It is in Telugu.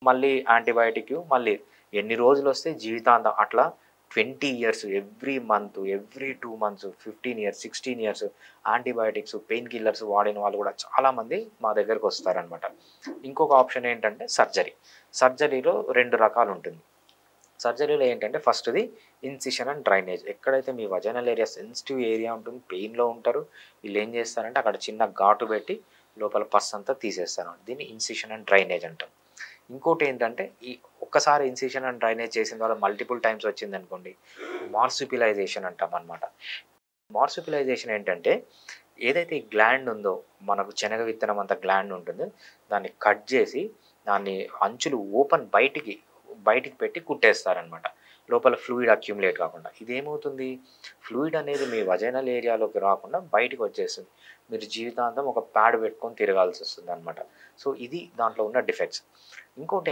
మళ్ళీ యాంటీబయాటిక్ మళ్ళీ ఎన్ని రోజులొస్తే జీవితాంతం అట్లా 20 years every month, every 2 months, 15 years, 16 years antibiotics, pain killers వాడిన వాళ్ళు గూడా చాలామంది మా దగ్గరకొస్తారనమాట. ఇంకొక ఆప్షన్ ఏంటంటే సర్జరీ. సర్జరీలో 2 రకాలుంటుంది. సర్జరీలో ఏంటంటే ఫస్ట్‌ది ఇన్సిషన్ అండ్ డ్రైనేజ్. ఎక్కడైతే మీ వజైనల్ ఏరియా సెన్సిటివ్ ఏరియా ఉంటుంది, పెయిన్‌లో ఉంటారు. వీళ్ళేం చేస్తారంటే అక్కడ చిన్న ఘాటు పెట్టి లోపల పస్ అంతా తీసేస్తారనమాట. దీన్ని ఇన్సిషన్ అండ్ డ్రైనేజ్ అంటాం. ఇంకోటేంటంటే ఈ ఒక్కసారి ఇన్సిషన్ అండ్ డ్రైనేజ్ చేసిన తర్వాత మల్టిపుల్ టైమ్స్ వచ్చిందనుకోండి, మార్సుపిలైజేషన్ అంటామనమాట. మార్సుపిలైజేషన్ ఏంటంటే ఏదైతే ఈ గ్లాండ్ ఉందో, మనకు శనగ విత్తనం అంత గ్లాండ్ ఉంటుంది. దాన్ని కట్ చేసి దాన్ని అంచులు ఓపెన్ బయటికి పెట్టి కుట్టేస్తారనమాట. లోపల ఫ్లూయిడ్ అక్యుములేట్ కాకుండా. ఇదేమవుతుంది, ఫ్లూయిడ్ అనేది మీ వజైనల్ ఏరియాలోకి రాకుండా బయటికొచ్చేస్తుంది. మీరు జీవితాంతం ఒక ప్యాడ్ పెట్టుకొని తిరగాల్సొస్తుందనమాట. సో, ఇది దాంట్లో ఉన్న డిఫెక్ట్స్. ఇంకోటి